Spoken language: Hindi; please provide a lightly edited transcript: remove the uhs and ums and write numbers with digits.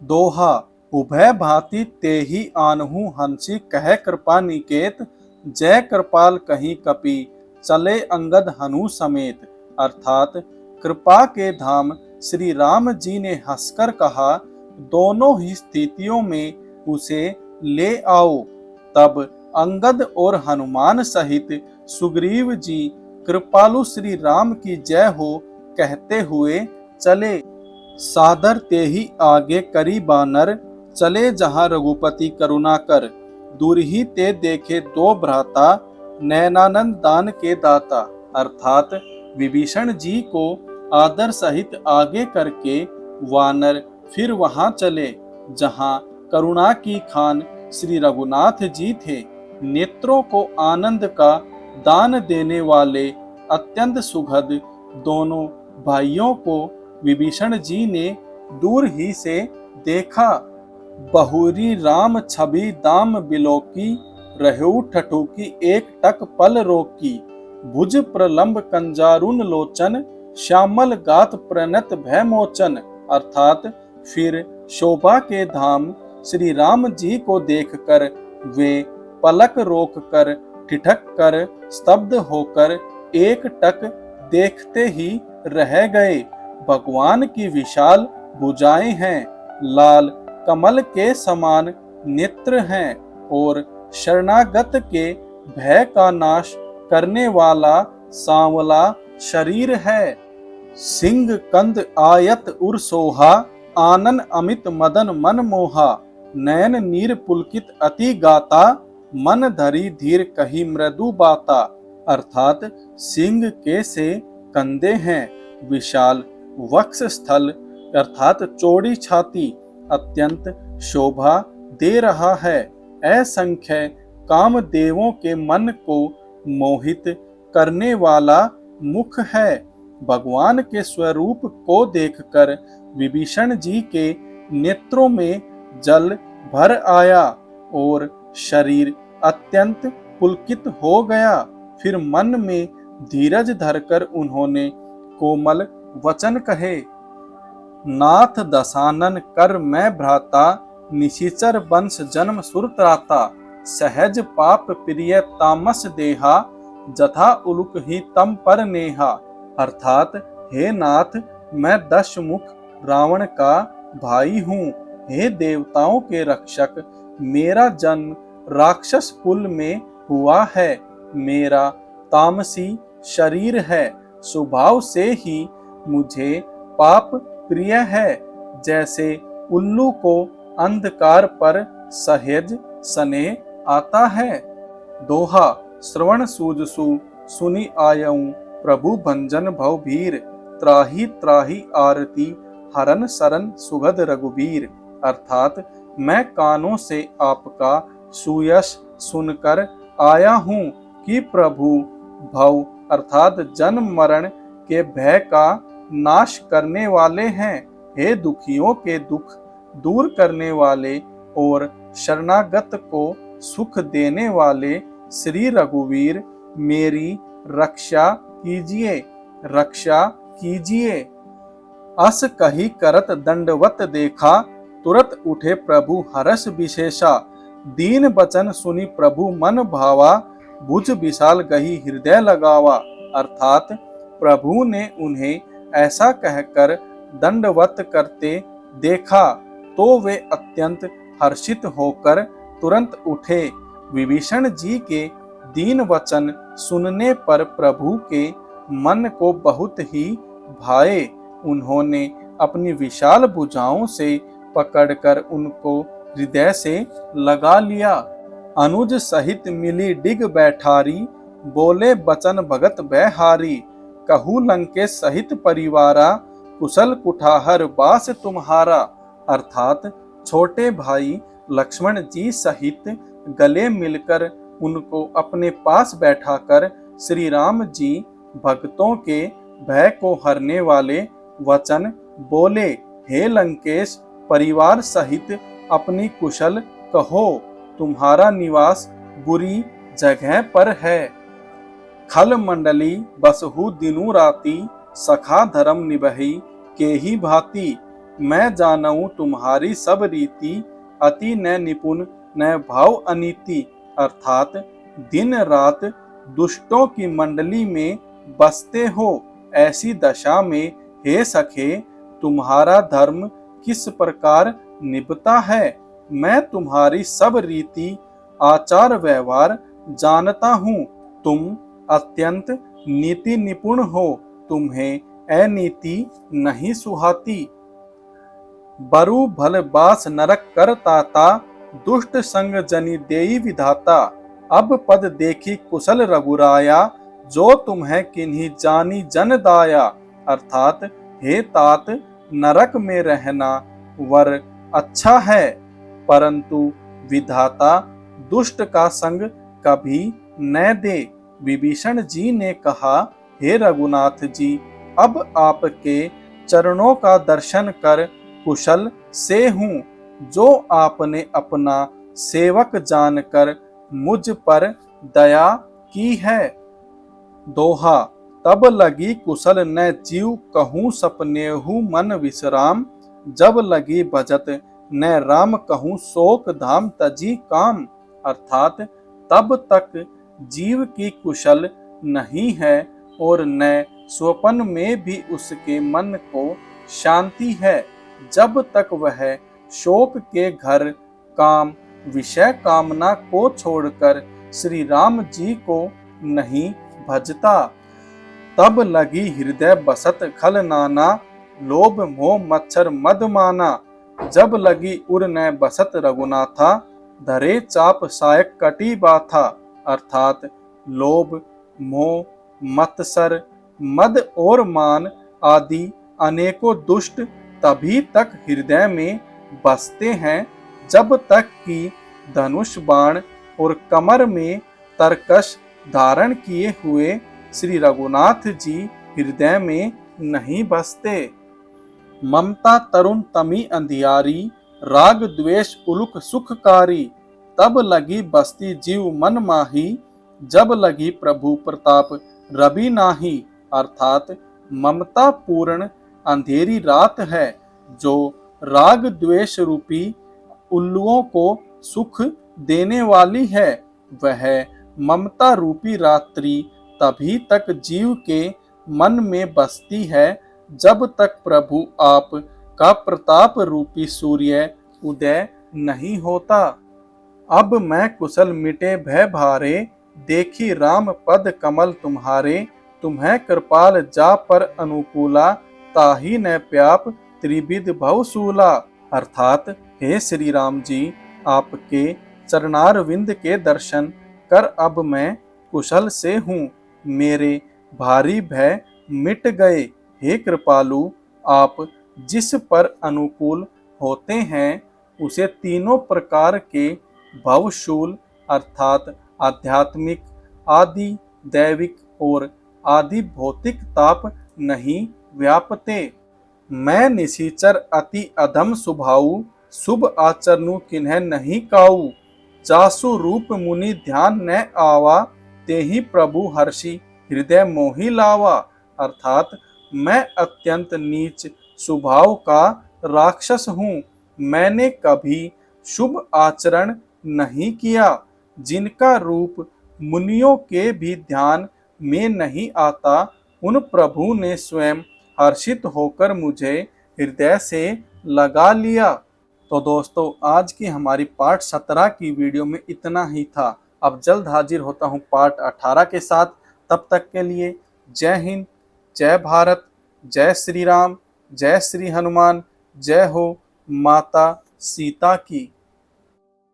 दोहा उभय भांति तेहि आनहु हंसी कह कृपा निकेत, जय कृपाल कहीं कपि चले अंगद हनु समेत। अर्थात कृपा के धाम श्री राम जी ने हंसकर कहा, दोनों ही स्थितियों में उसे ले आओ। तब अंगद और हनुमान सहित सुग्रीव जी कृपालु श्री राम की जय हो कहते हुए चले। सादर ते ही आगे करी बानर, चले जहां रघुपति करुणा कर। दूर ही ते देखे दो भ्राता, नैनानंद दान के दाता। अर्थात विभीषण जी को आदर सहित आगे करके वानर फिर वहां चले जहां करुणा की खान श्री रघुनाथ जी थे। नेत्रों को आनंद का दान देने वाले अत्यंत सुखद दोनों भाइयों को विभीषण जी ने दूर ही से देखा। बहुरी राम छवि दाम बिलोकी, रहु ठठोकी एक टक पल रोकी। भुज प्रलंब कंजारुन लोचन, श्यामल गात प्रणत भय मोचन। अर्थात फिर शोभा के धाम श्री राम जी को देखकर वे पलक रोक कर ठिठक कर स्तब्ध होकर एक टक देखते ही रह गए। भगवान की विशाल भुजाएं हैं, लाल कमल के समान नेत्र हैं और शरणागत के भय का नाश करने वाला सांवला शरीर है। सिंह कंद आयत उर सोहा, आनन अमित मदन मन मोहा। नयन नीर पुलकित अति गाता, मन धरी धीर कही मृदु बाता। अर्थात सिंह के से कंधे हैं, विशाल वक्ष स्थल अर्थात चौड़ी छाती अत्यंत शोभा दे रहा है। असंख्य कामदेवों के मन को मोहित करने वाला मुख है। भगवान के स्वरूप को देखकर विभीषण जी के नेत्रों में जल भर आया और शरीर अत्यंत पुलकित हो गया। फिर मन में धीरज धरकर उन्होंने कोमल वचन कहे। नाथ दशानन कर मैं भ्राता, निशिचर वंश जन्म सुरत्राता। सहज पाप प्रिय तामस देहा, जथा उलुक ही तम पर नेहा। अर्थात हे नाथ, मैं दशमुख रावण का भाई हूँ। हे देवताओं के रक्षक, मेरा जन्म राक्षस कुल में हुआ है। मेरा तामसी शरीर है, स्वभाव से ही मुझे पाप प्रिय है। जैसे उल्लू को अंधकार पर सहज स्नेह आता है। दोहा श्रवण सूजसु सुनि आयऊं, प्रभु भंजन भव भीर। त्राही त्राही आरती हरन सरन सुगध रघुबीर। अर्थात मैं कानों से आपका सुयश सुनकर आया हूँ कि प्रभु भव अर्थात जन्म मरण के भय का नाश करने वाले हैं। हे दुखियों के दुख दूर करने वाले और शरणागत को सुख देने वाले श्री रघुवीर, मेरी रक्षा कीजिए, रक्षा कीजिए। अस कही करत दंडवत देखा, तुरत उठे प्रभु हर्ष विशेषा। दीन बचन सुनी प्रभु मन भावा, भुज विशाल गही हृदय लगावा। अर्थात प्रभु ने उन्हें ऐसा कहकर दंडवत करते देखा तो वे अत्यंत हर्षित होकर तुरंत उठे। विभीषण जी के दीन वचन सुनने पर प्रभु के मन को बहुत ही भाए। उन्होंने अपनी विशाल भुजाओं से पकड़कर उनको हृदय से लगा लिया। अनुज सहित मिली डिग बैठारी, बोले बचन भगत बैहारी। कहू लंकेश सहित परिवारा, कुशल कुठाहर बास तुम्हारा। अर्थात छोटे भाई लक्ष्मण जी सहित गले मिलकर उनको अपने पास बैठाकर श्री राम जी भक्तों के भय को हरने वाले वचन बोले। हे लंकेश, परिवार सहित अपनी कुशल कहो, तुम्हारा निवास बुरी जगह पर है। खल मंडली बसहु दिनु राती, सखा धर्म निबही के ही भांति। मैं जानऊं तुम्हारी सब रीति, अति न निपुण न भाव अनीति। अर्थात दिन रात दुष्टों की मंडली में बसते हो, ऐसी दशा में हे सखे तुम्हारा धर्म किस प्रकार निभता है। मैं तुम्हारी सब रीति आचार व्यवहार जानता हूँ। तुम अत्यंत नीति निपुण हो, तुम्हें अनीति नहीं सुहाती। बरु भल बास नरक कर ताता, दुष्ट संग जनि देई विधाता। अब पद देखी कुशल रघुराया, जो तुम्हें किन्हीं जानी जन दाया। अर्थात हे तात, नरक में रहना वर अच्छा है, परंतु विधाता दुष्ट का संग कभी न दे। विभीषण जी ने कहा, हे रघुनाथ जी, अब आपके चरणों का दर्शन कर कुशल से हूँ, जो आपने अपना सेवक जानकर मुझ पर दया की है। दोहा। तब लगी कुशल न जीव, कहूँ सपनेहु मन विश्राम। जब लगी भजत न राम, कहूँ शोक धाम तजी काम। अर्थात तब तक जीव की कुशल नहीं है और न स्वप्न में भी उसके मन को शांति है, जब तक वह शोक के घर काम विषय कामना को छोड़कर श्री राम जी को नहीं भजता। तब लगी हृदय बसत खल नाना, लोभ मोह मच्छर मद माना। जब लगी उर न बसत रघुनाथा, धरे चाप सायक कटी बाथा। अर्थात लोभ मोह मत्सर मद और मान आदि अनेकों दुष्ट तभी तक हृदय में बसते हैं जब तक कि धनुष बाण और कमर में तरकश धारण किए हुए श्री रघुनाथ जी हृदय में नहीं बसते। ममता तरुण तमी अंधियारी, राग द्वेष उलुक सुखकारी। तब लगी बसती जीव मन माही, जब लगी प्रभु प्रताप रवि नाही। अर्थात ममता पूर्ण अंधेरी रात है, जो राग द्वेष रूपी उल्लुओं को सुख देने वाली है। वह ममता रूपी रात्रि तभी तक जीव के मन में बसती है जब तक प्रभु आप का प्रताप रूपी सूर्य उदय नहीं होता। अब मैं कुशल मिटे भय भारे, देखी राम पद कमल तुम्हारे। तुम्हें कृपाल जा पर अनुकूला, ताही न प्याप त्रिविध भवसूला। अर्थात हे श्री राम जी, आपके चरणारविंद के दर्शन कर अब मैं कुशल से हूँ। मेरे भारी भय मिट गए। हे कृपालु, आप जिस पर अनुकूल होते हैं उसे तीनों प्रकार के भवशूल अर्थात आध्यात्मिक, आदि दैविक और आदि भौतिक ताप नहीं व्यापते। मैं निशिचर अति अधम स्वभाव, शुभ आचरणु किन्ह नहीं काऊ। जासु रूप मुनि ध्यान न आवा, तेहि प्रभु हर्षि हृदय मोहि लावा। अर्थात मैं अत्यंत नीच स्वभाव का राक्षस हूँ। मैंने कभी शुभ आचरण नहीं किया। जिनका रूप मुनियों के भी ध्यान में नहीं आता, उन प्रभु ने स्वयं हर्षित होकर मुझे हृदय से लगा लिया। तो दोस्तों, आज की हमारी पार्ट 17 की वीडियो में इतना ही था। अब जल्द हाजिर होता हूँ पार्ट 18 के साथ। तब तक के लिए जय हिंद, जय भारत, जय श्री राम, जय श्री हनुमान, जय हो माता सीता की।